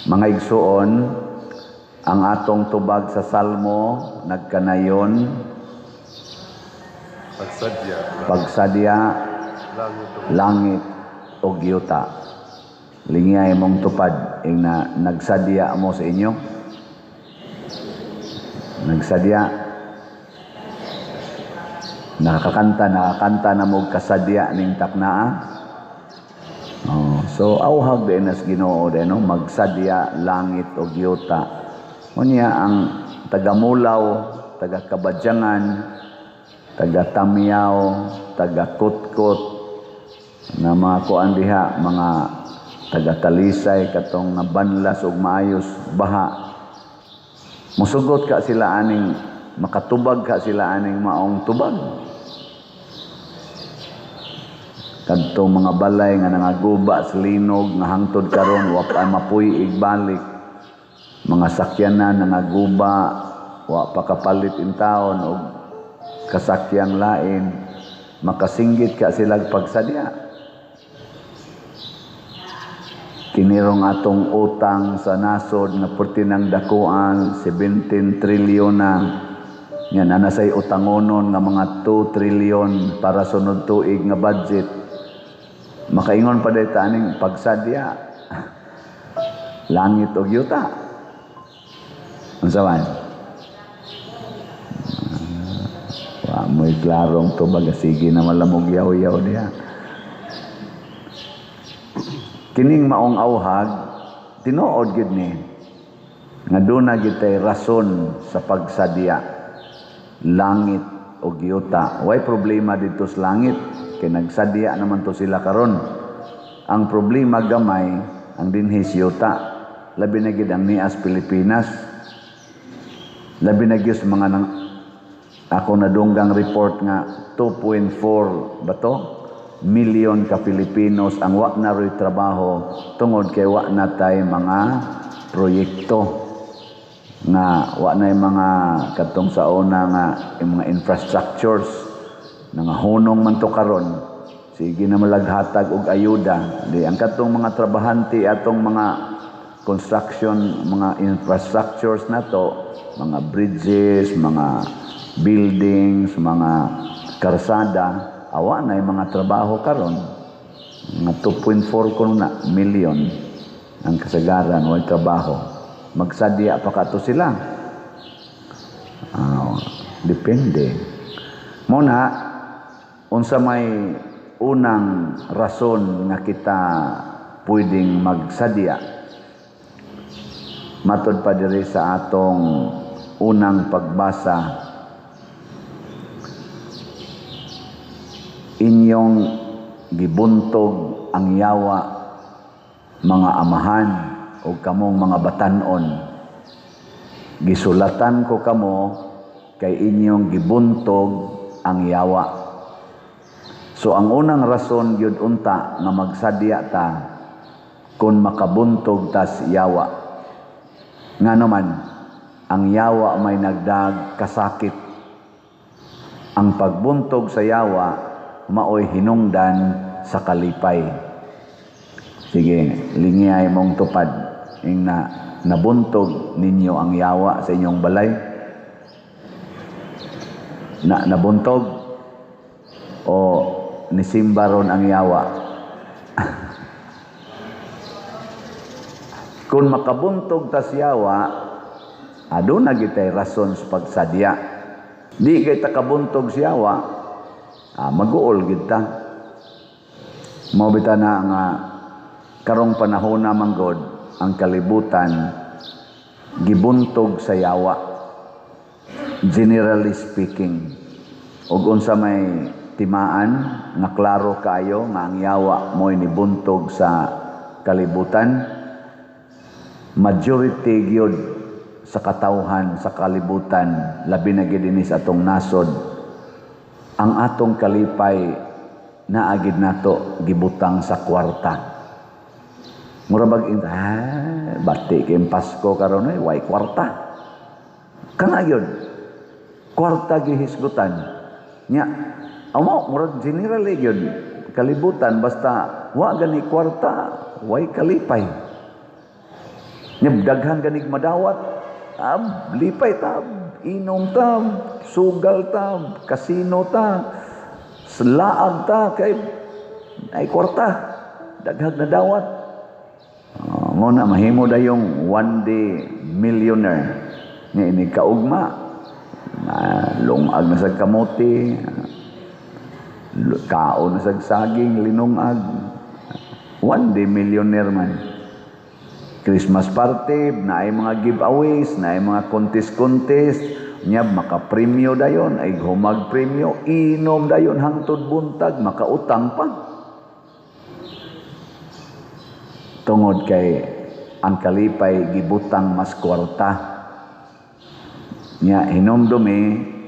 Mga igsuon, ang atong tubag sa Salmo nagkanayon pagsadya langit o yuta. Lingay mong tupad ing na nagsadya mo sa inyo. Nagsadya. Nakakanta na mo kasadya ning taknaa. So awhag din as Ginoo din no, magsadya langit o yuta. Unya ang taga-Mulaw, taga-Kabadyangan, taga-Tamiyaw, taga-Kutkot na mga kuan diha, mga taga-Talisay katong nabanlas og maayos baha. Musugot ka sila aning makatubag ka sila aning maong tubag. Kadtong mga balay nga nangaguba sa linog nga hangtod karon wa pa mapuy igbalik. Mga sakyanan nangaguba wa pa kapalit in taon og kasakyang lain, makasinggit ka sila pagsadya. Kinirong atong utang sa nasod nga pertinang dakuan 17 trilyon na. Yan anasay utangonon nga mga 2 trilyon para sunod tuig nga budget. Makaingon pa dayta aning pagsadya langit og yuta. Unsa man? Wa mo'y klarong tubag, sige na malamog yaw-yaw diha. Kining maong awhag tinuod gid ni nga duna gid tay rason sa pagsadya langit og yuta. Way problema dito sa langit kay nagsadya naman to sila karon. Ang problema gamay ang dinhis yuta, labi na gid ang nias Pilipinas, labi na gyud mga nang ako nadunggang report nga 2.4 ba to million ka Pilipinos ang wa na ray trabaho tungod kay wa na tay mga proyekto nga wa na mga katong sa una nga yung mga infrastructures nga hunong man to karon. Sige na malaghatag og ayuda di ang katong mga trabahante atong mga construction, mga infrastructures na to, mga bridges, mga buildings, mga karsada, awa na yung mga trabaho karon. Mga 2.4 kuno na million ang kasagaran wal trabaho. Magsadya pa kato sila. Depende. Muna unsa may unang rason nga kita pwedeng magsadya. Matod pa diri sa atong unang pagbasa, inyong gibuntog ang yawa mga amahan o kamong mga batanon. Gisulatan ko kamo kay inyong gibuntog ang yawa. So ang unang rason gyud unta nga magsadya ta kun makabuntog tas yawa. Nga naman ang yawa may nagdag kasakit. Ang pagbuntog sa yawa maoy hinungdan sa kalipay. Sige, lingiyay mong tupad ing na nabuntog ninyo ang yawa sa inyong balay. Nabuntog o nisimba ron ang yawa. Kung makabuntog tas yawa, aduna gitay rason sa pagsadya. Di kay takabuntog sa yawa, mag-uol gid ta. Mao bitaw na nga karong panahon na manggod ang kalibutan gibuntog sa yawa. Generally speaking, ug unsa may timaan nga klaro kayo nga ang yawa mo'y nibuntog sa kalibutan, majority gyud sa katawhan sa kalibutan labi na gid dinhi sa atong nasod ang atong kalipay naagid nato gibutang sa kwarta. Mura bag bati kay Pasko karon way kwarta. Kana gyud kwarta gihisgutan nya. Amo murag general gyud kalibutan basta wa gani kwarta way kalipay. Daghan ganig madawat. Lipay ta, inom ta, sugal ta, kasino ta, slaag ta, kay ay kwarta. Daghan na dawat. Muna, mahimo da yung one day millionaire. Nga ini kaugma. Lungag na sa kamote, kaon na sa saging, linungag. One day millionaire man. Christmas party, na ay mga giveaways, na ay mga contest, nyab makapremyo dayon, ay humag premyo, inom dayon hangtod buntag, makautang pa. Tungod kay ang kalipay gibutang mas kwarta. Nya hinumdumi,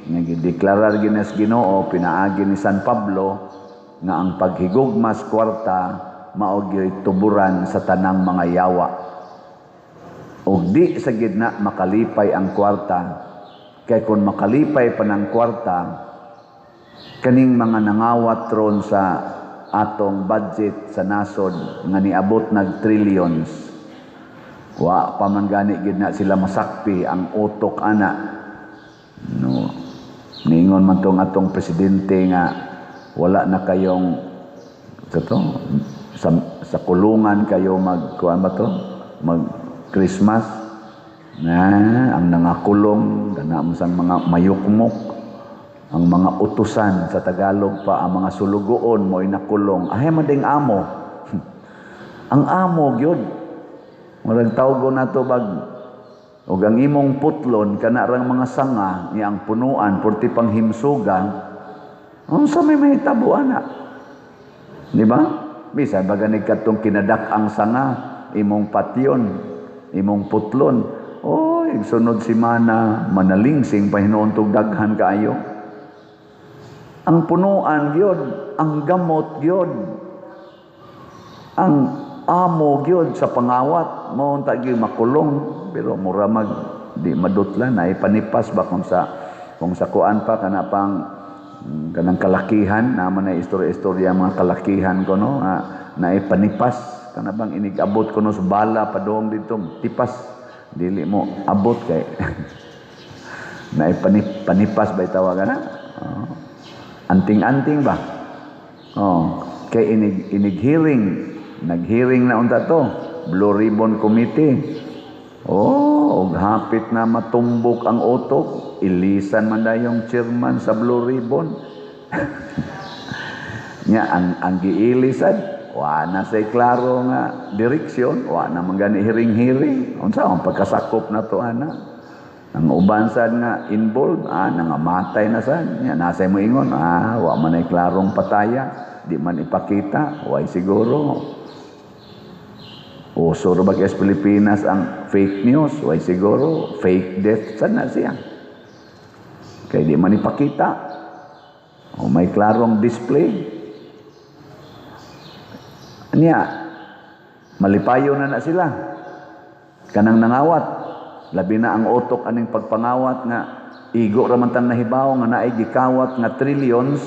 nga gideklarar ginas Ginoo, pinaagi ni San Pablo, nga ang paghigugmas kwarta, mao gyud tuburan sa tanang mga yawa. Og di sa gidna makalipay ang kwarta, kay kung makalipay pa ng kwarta, kaning mga nangawat ron sa atong budget sa nasod nga niabot nag trillions, wa pa man gani gid na sila masakpi ang utok ana. No, niingon man tong atong presidente nga wala na kayong sa kulungan kayo magkuan ba to, mag Christmas na ang nangakulong kana mo sang mga mayukmok, ang mga utusan sa Tagalog pa, ang mga sulugoon mo inakulong. Ahay mading amo. Ang amo gyud. Murag tawgo nato bag ug ang imong putlon kana rang mga sanga ni ang punuan porti pang himsugan. Unsa may mahitabo ana? Di ba? Bisan baga ni katong kinadak ang sanga, imong patyon, imong putlon. Oy, sunod semana manalingsing pa hinuuntog daghan kaayo. Ang punuan gyud, ang gamot gyud, ang amo gyud sa pangawat mo unta gyud makulong, pero mura mag di madutlan ay panipas ba kung sa kuan pa kana pang kanang kalakihan naman na istorya mga kalakihan ko no, na ipanipas kana bang inigabot ko no sa bala padong dito tipas dili mo abot kay na ipanipas ba tawagan na. Anting-anting ba? Kay inig-hearing, nag-hearing na unta to, Blue Ribbon Committee. Og hapit na matumbok ang utok, ilisan man na yung chairman sa Blue Ribbon. Nya ang giilisan, wa na say klaro nga direksyon, wa na man gani hiring-hiring. Unsa ang pagkasakop na to ana? Ang uban sad nga involved, nangamatay na sad. Nya nasay mo ingon, wa man ay klarong pataya, di man ipakita, way siguro. Uso ra ba kay sa Pilipinas ang fake news, way siguro fake death sad na siya. Kay di man ipakita. O may klarong display. Nya malipayo na sila. Kanang nangawat. Labi na ang utok aning pagpangawat nga igo raman tan nahibaw nga naay gikawat nga trillions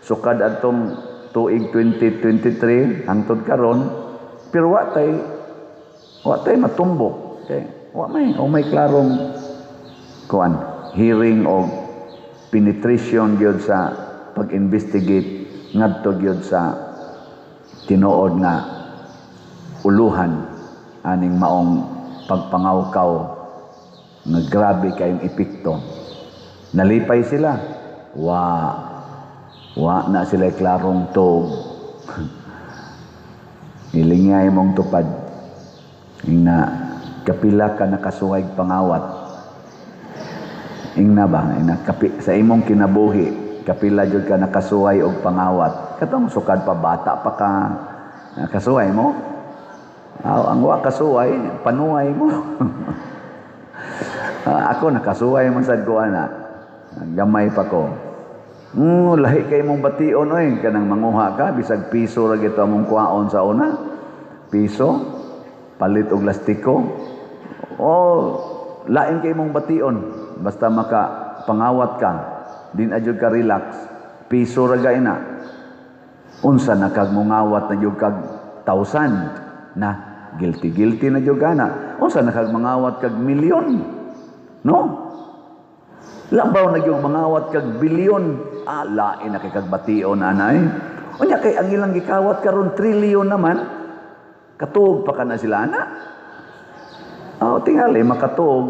sukad adtong tuig 2023 hangtod karon, pero wa tay matumbok kay wa may klarong kuan hearing o penetration gyud sa pag-investigate ngadto gyud sa tinuod nga uluhan aning maong pagpangawkaw nga grabe kayong epekto. Nalipay sila. Wa na sila klarong tog. Ilingay mong tupad. Ingna kapila ka nakasuway pangawat. Ingna ba? Sa imong kinabuhi, kapila jud ka nakasuway og pangawat. Katong sukad pa bata pa ka nakasuway mo. Ang wa kasuway, panuway mo. Ako nakasuway man sad ko ana. Gamay pa ko. Lahi kay mong bation oy, kanang manguha ka bisag piso ra gito among kuhaon sa una. Piso palit og lastiko. Lain kay mong bation basta maka pangawat ka. Din adjud ka relax. Piso ra gay na. Unsa na kag mongawat na jud kag 1,000 na guilty na jud kana. Unsa nakagmangawat kag milyon? No? Labaw na yung mangawat kag bilyon. Lain na kay kagbation anay. Unya kay ang ilang gikawat karon trilyon naman. Katuog pa kana sila ana. Tingali makatuog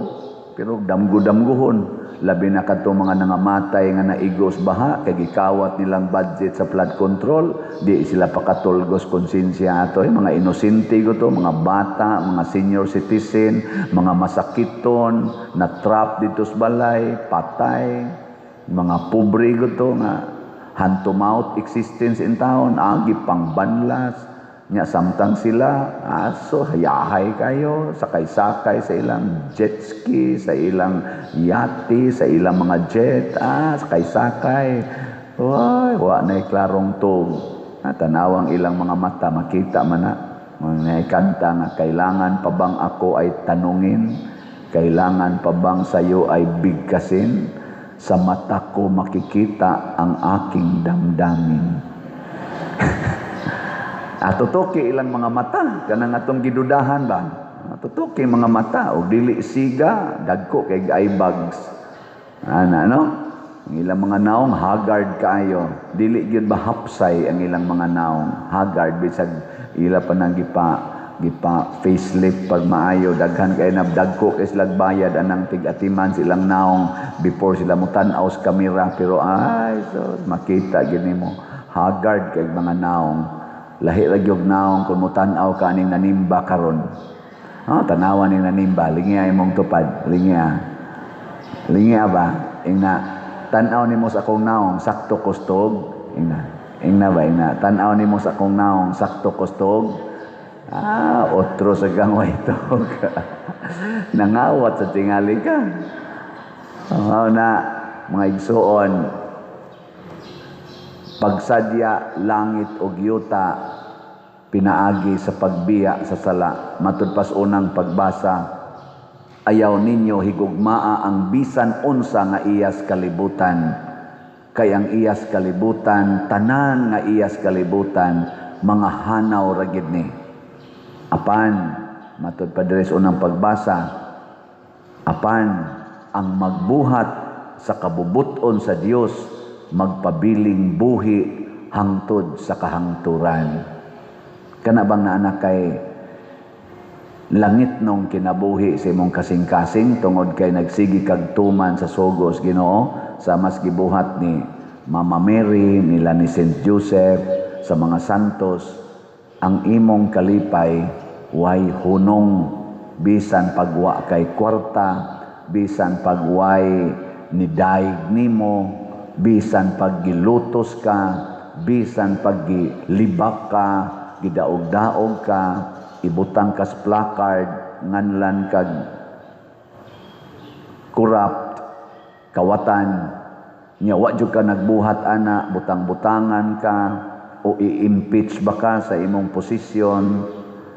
pero damgo-damguhon. Labi na kadto mga nangamatay nga naigos baha kay gikawat nilang budget sa flood control, di sila pakatulgos konsensya ato mga inosente ko to, mga bata, mga senior citizen, mga masakiton na trap dito sa balay, patay, mga pobre ko to nga hand to mouth existence in town, agi pang banlas nya samtang sila so hayahay kayo sakay-sakay sa ilang jet ski, sa ilang yate, sa ilang mga jet, sakay-sakay. Wa na klarong tug. Tanawang ilang mga mata makita man na mga kanta nga kailangan pa bang ako ay tanungin, kailangan pa bang sayo ay bigkasin, sa mata ko makikita ang aking damdamin. Tutuki ilang mga mata kanang atong gidudahan ba, tutuki mga mata og dili siga dagko kay eye bags no, ang ilang mga naong haggard kaayo, dili gyud ba hapsay ang ilang mga naong haggard bisag ila pa nang gipa facelift pag maayo, daghan kay nabdagko kay sila bayad anang tig-atiman silang naong before sila mutan-aw sa kamera, pero so makita gyud nimo haggard kay mga naong. Lahi ra gyud naong kun mutan-aw ka ning nanimba karon. Tanawan ning nanimba, lingiya imong tupad, lingiya. Lingiya ba? Ingna tan-aw nimo sa akong naong sakto kustog, ingna ba ingna tan-aw nimo sa akong naong sakto kustog. Otro sa gangway to. Nangawat sa tingali ka. Na mga igsuon, pagsadya langit og yuta pinaagi sa pagbiya sa sala. Matud pas unang pagbasa, ayaw ninyo higugmaa ang bisan unsa nga iyas kalibutan, kay ang iyas kalibutan tanan nga iyas kalibutan mga hanaw ra gid ni. Apan matud pa diri sa unang pagbasa, apan ang magbuhat sa kabubut-on sa Dios magpabiling buhi hangtod sa kahangturan. Kana bang naanak kay langit nung kinabuhi sa imong kasing-kasing tungod kay nagsigi kag tuman sa sugos Ginoo sa mas gibuhat ni Mama Mary, nila ni Saint Joseph, sa mga santos, ang imong kalipay way hunong, bisan pagwa kay kwarta, bisan pagway ni daig nimo, bisan paggilutos ka, bisan paggilibak ka, gidaog-daog ka, ibutang kas placard nganlan kag corrupt kawatan nya wa jud ka nagbuhat ana, butang-butangan ka o i-impeach ba ka sa imong posisyon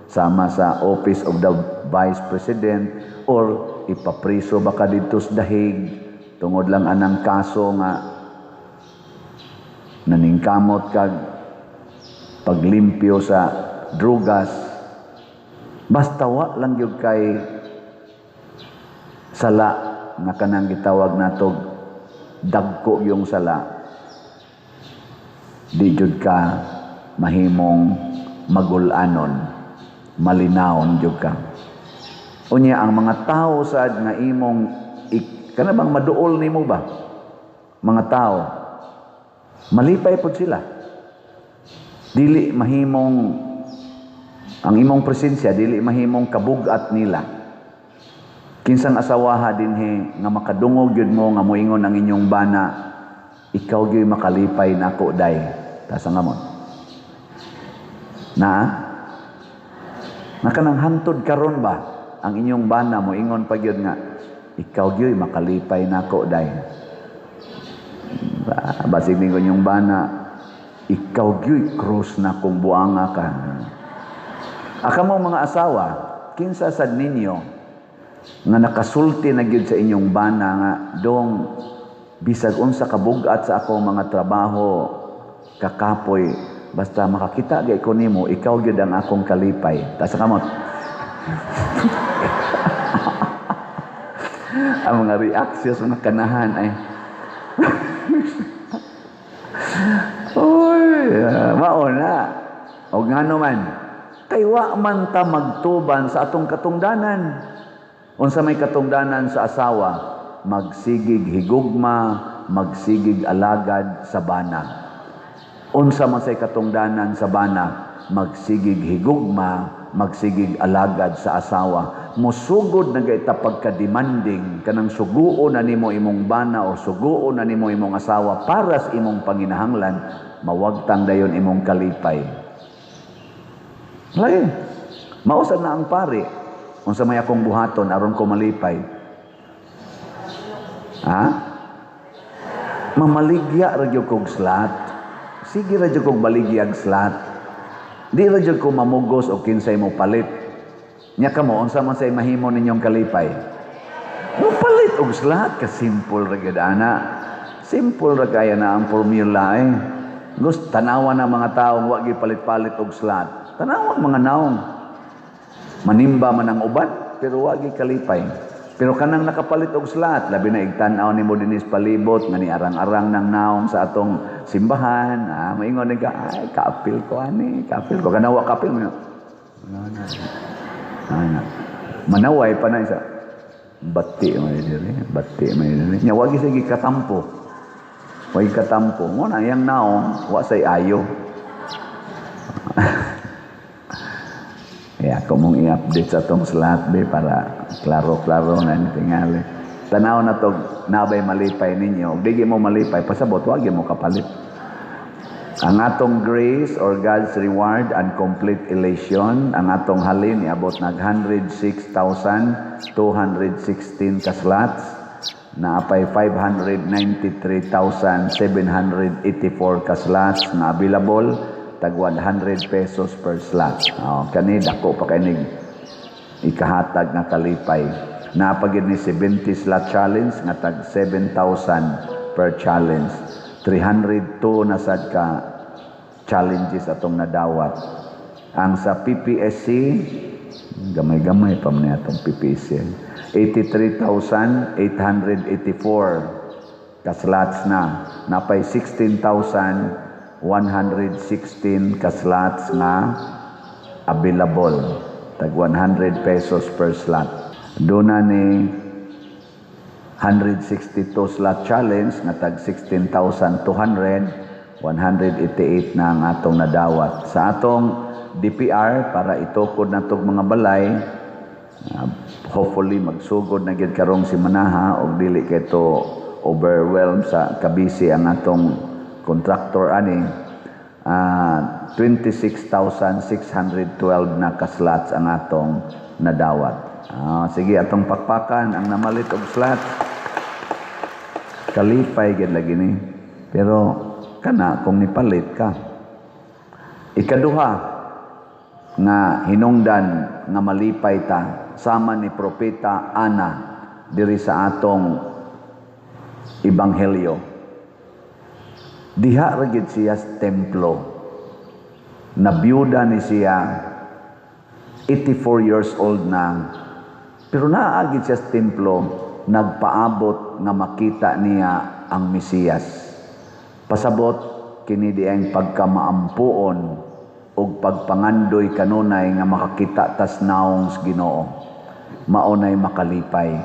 sama sa office of the vice president, or ipapriso ba ka dito sa dahig tungod lang anang kaso nga naningkamot kag paglimpyo sa drugas. Basta wa lang gyud kay sala nga kanang gitawag natog dagko yung sala, di jud ka mahimong magul-anon, malinawon jud ka. Unya ang mga tao sad nga imong kana bang maduol nimo ba mga tao, malipay pod sila, dili mahimong ang imong presensya, dili mahimong kabug-at nila. Kinsang asawaha dinhi nga makadungog gyud mo nga moingon ang inyong bana, ikaw gyud makalipay nako day. Tasa nga mo na kanang hantod karon ba ang inyong bana moingon pa gyud nga ikaw gyud makalipay nako day. Basig ning inyong bana, ikaw gyud cross na kung buanga ka. Akamo mga asawa, kinsa sad ninyo nga nakasulti na gyud sa inyong bana nga dong bisag unsa kabug-at sa akong mga trabaho kakapoy, basta makakita gay ko nimo ikaw gyud ang akong kalipay. Ta sa kamot Ang mga reactions mga kanahan ay oy, mauna. O nga naman, kay wa man ta magtuban sa atong katungdanan. Unsa may katungdanan sa asawa, magsigig higugma, magsigig alagad sa bana. Unsa man say katungdanan sa bana, magsigig higugma, magsigig alagad sa asawa. Musugod na gayta pagka-demanding kanang suguon na nimo imong bana o suguon na nimo imong asawa para sa imong panginahanglan, mawagtang dayon imong kalipay. Lagi, mausad na ang pari. Unsa may akong buhaton aron ko malipay. Ha? Mamaligya ra gyud kog slat. Sige ra gyud kog baligyag slat. Di ra gyud ko mamugos o kinsay mo palit. Nya kamo unsa man say mahimo ninyong kalipay? Mo palit og slat ka simple ra gyud ana. Simple ra kaya na ang formula eh. Gusto tanawan ng mga tawo wa gyud palit-palit og slat. Tanawan mga naong. Manimba man ang uban pero wa gyud kalipay. Pero kanang nakapalit og slat, labi na igtan-aw nimo dinis palibot nga ni arang-arang ng naong sa atong simbahan. Maingon ka, ay kaapil ko ani, kaapil ko kanawa kaapil mo. Manaway pa na isa. Bati mo diri, bati mo diri. Nya wa gyud sige katampo. Wa katampo. Mo na yang naong wa say ayo. Kaya ako mong i-update sa itong slat be para klaro-klaro na tingali. Tanaw na to nabay malipay ninyo. Digi mo malipay, pasabot, wag mo kapalit. Ang atong grace or God's reward and complete elation, ang atong halin, iabot nag 106,216 kaslats, na apay 593,784 kaslats na available, tag 100 pesos per slot. Kani dako pa kay ikahatag na kalipay. Napagid ni 70 slot challenge nga tag 7,000 per challenge. 302 na sad ka challenges atong nadawat. Ang sa PPSC gamay-gamay pa man atong PPSC. 83,884 ka slots na. Napay 16,116 ka slots nga available. Tag 100 pesos per slot. Doon na ni 162 slot challenge na tag 16,200, 188 na ang atong nadawat. Sa atong DPR para itukod na itong mga balay, hopefully magsugod na gyud karong si Manaha o dili kay to overwhelmed sa kabisi ang atong contractor ani. 26,612 na kaslots ang atong nadawat. Sige atong pakpakan ang namalit og slots. Kalipay gid lagi ni. Pero kana kung nipalit ka. Ikaduha nga hinungdan nga malipay ta sama ni propeta Ana diri sa atong ebanghelyo. Diha ra gid siya sa templo. Nabiyuda ni siya 84 years old na. Pero naagid siya sa templo, nagpaabot nga makita niya ang Mesiyas. Pasabot kini dieng pagkamaampuon ug pagpangandoy kanunay nga makakita tas naong sa Ginoo. Maunay makalipay.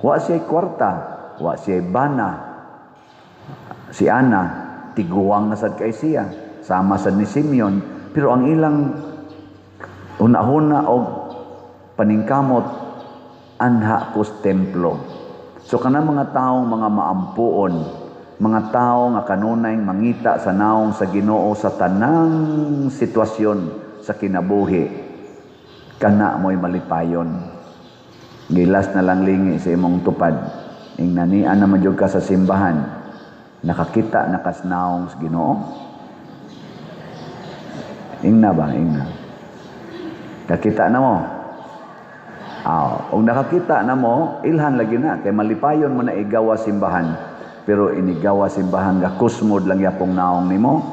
Wa siya kwarta, wa siya bana. Si Ana, tiguwang na sad kay siya, sama sad ni Simeon, pero ang ilang una-una og paningkamot anha kus templo. So kana mga taong mga maampuon, mga tao nga kanunay mangita sa naong sa Ginoo sa tanang sitwasyon sa kinabuhi, kana mo'y malipayon. Gilas na lang lingi sa imong tupad. Ingnanian na man jud ka sa simbahan. Nakakita na kasnaong sa Ginoo? Ingna ba? Ingna. Kakita na mo? Kung nakakita na mo, ilhan lagi na. Kay malipayon mo na igawa simbahan. Pero inigawa simbahan nga kusmod lang yapong naong nimo.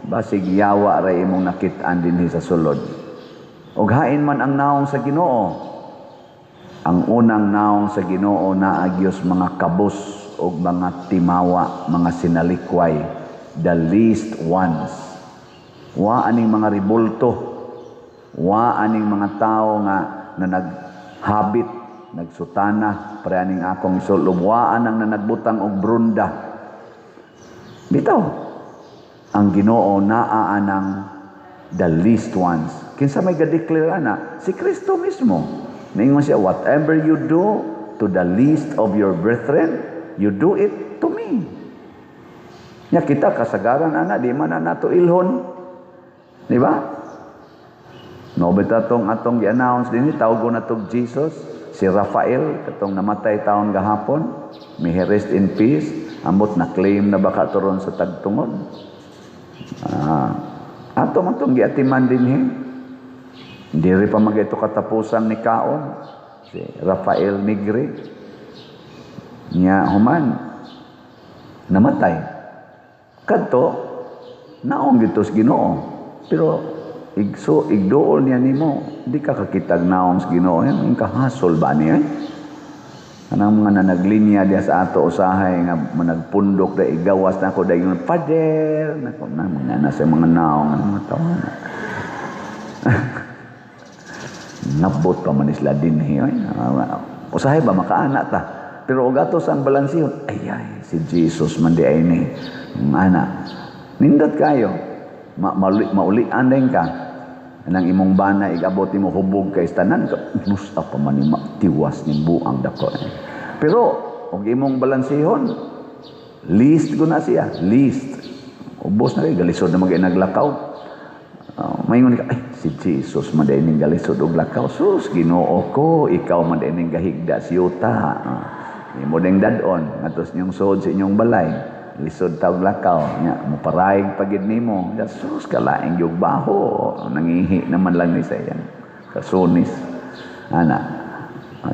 Basig yawa ray imong nakitaan dinhi sa sulod. Og hain man ang naong sa Ginoo. Ang unang naong sa Ginoo naagyos mga kabus og mga timawa, mga sinalikway, the least ones. Wa aning mga ribulto, wa aning mga tao nga na naghabit, nagsutana, pre aning akong isulob, wa anang na nagbutang og brunda. Bitaw, ang Ginoo naa anang the least ones. Kinsa may ga-declare ana? Si Kristo mismo. Naingon siya, whatever you do to the least of your brethren, you do it to me. Nya kita kasagaran ana, di man na nato ilhon. Di ba? Nobita atong gi-announce din, tawgo na tog Jesus, si Rafael, katong namatay taon gahapon, may he rest in peace, ambot na claim na baka turon sa tagtungod. Ato man itong giatiman din Hindi rin pa mag-ito katapusan ni Kaon, si Rafael Nigri. Niya human, namatay. Kadto, naong gito sa Ginoo. Pero, igdool niya nimo, di ka kakitag naong sa Ginoo. Yung kahasol ba niya? Anang mga nanaglinya diya sa ato usahay nga managpundok da igawas na ako da yung pader nako na mga nasa mga naong mga tao nabot pa man isla din usahay ba makaana ta pero og ato sang balansihon ay si Jesus man di ay ni ana nindot kayo maulian din ka nang imong bana igabot nimo hubog kay tanan nusta pa man ni tiwas ni buang dako pero og imong balansihon least guna siya least ubos na kay galisod na magay naglakaw mayngon ka ay si Jesus man day ning galisod og lakaw sus Ginoo ko ikaw man day ning gahigda si yuta imo ding dadon ngadtos inyong sod sa inyong balay lisod tawag lakaw nya muparaig pagid nimo sus kalaing yung baho nangihi naman lang ni sayan kasunis ana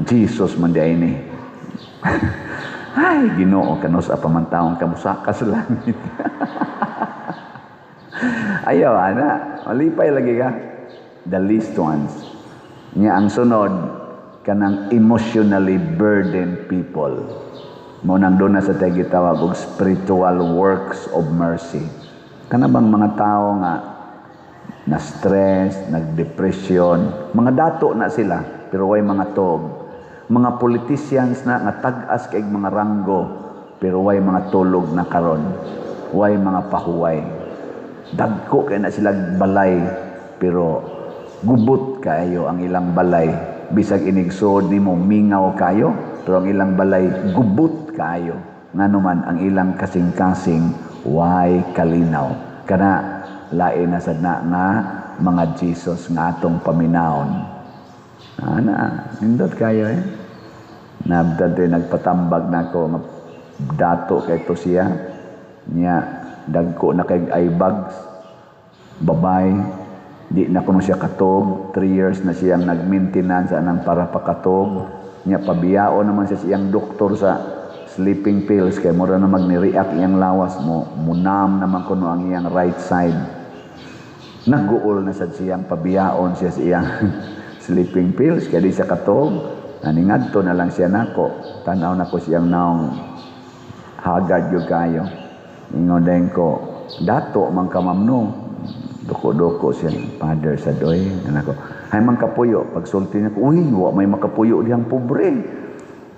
Jesus man di ni ay Ginoo kanos apa man taong kamusaka sa langit ayaw ana malipay lagi ka the least ones nya ang sunod kanang emotionally burdened people mo nang doon na sa tayo gitawag og spiritual works of mercy. Kana bang mga tao nga na-stress, nag-depression, mga dato na sila, pero way mga tog. Mga politicians na nga tag-as kay mga ranggo, pero way mga tulog na karon. Way mga pahuway. Dagko kay na sila balay, pero gubot kayo ang ilang balay. Bisag inigsod nimo mingaw kayo, pero ang ilang balay gubot kayo nga naman ang ilang kasing-kasing way kalinaw kana lain na sad na nga mga Jesus nga atong paminawon ana nindot kayo nabdad nagpatambag nako nga dato kay to siya nya dagko na kay eye bags babay di na kuno siya katog 3 years na siyang nag-maintenance anang para pakatog nya pabiyao naman siya siyang doktor sa sleeping pills kay mura na magni-react iyang lawas mo munam naman kuno ang iyang right side nagguol na sad siyang pabiyaon siya sa iyang sleeping pills kay di siya katog naningadto na lang siya nako tanaw nako siyang naong hagad yung kayo ingon din ko dato man ka mamno doko-doko siya father sa doy anako hay man kapuyo pagsulti niya ko uy wa may makapuyo diyang pobre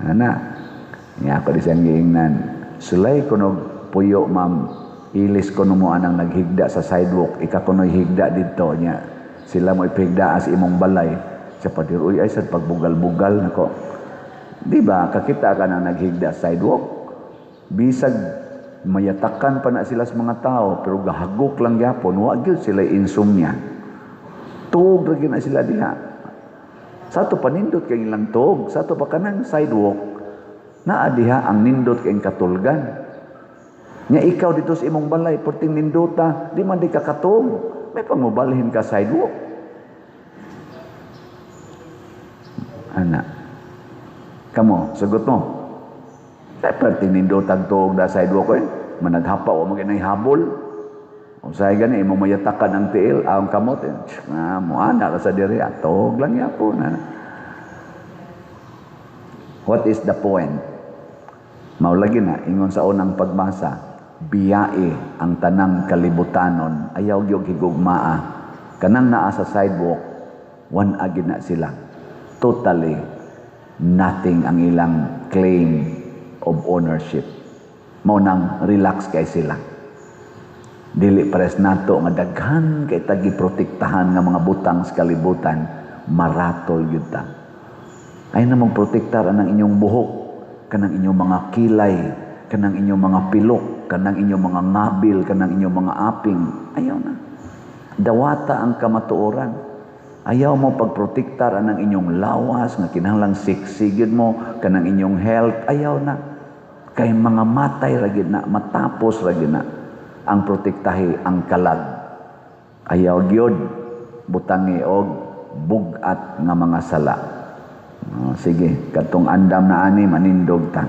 ana niya ako di siyang giingnan sulay kuno puyo ma'am ilis kuno mo anang naghigda sa sidewalk ika kuno higda dito niya sila mo ipigda as imong balay sa padir uy ay sad pagbugal-bugal nako di ba kakita ka na naghigda sidewalk bisag mayatakan pa na sila sa mga tao pero gahagok lang gyapon wa gyud sila insomnia tuog lagi na sila diha sa to panindot kay ilang tuog sa to pa kanang sidewalk naa diha ang nindot kay katulgan nya ikaw dito sa imong balay perting nindota di man di ka katog may pangubalhin ka sidewalk ana kamo sagot mo perting nindotag tuog da sidewalk managhapaw o maginay habol Usay gani imo mayatakan ang tiil, ang kamot, mo ana ra sa diri, atog lang yapon na. What is the point? Maulagi na, ingon sa unang pagbasa, biyae ang tanang kalibutanon, ayaw gyud higugmaa. Kanang naa sa sidewalk, one agid na sila. Totally nothing ang ilang claim of ownership. Mao nang relax kay sila. Dili pares nato nga daghan kay tagi protektahan nga mga butang sa kalibutan, maratol gyud ta. Ay na magprotektar ang inyong buhok, kanang inyong mga kilay, kanang inyong mga pilok, kanang inyong mga ngabil, kanang inyong mga aping. Ayaw na. Dawata ang kamatuoran. Ayaw mo pagprotektar ang inyong lawas, nga kinahanglang siksigid mo, kanang inyong health. Ayaw na. Kay mga matay ragid na, matapos ragid na ang protektahi ang kalag. Ayaw gyud butangi og bugat nga mga sala. Sige, katong andam na ani manindog ta.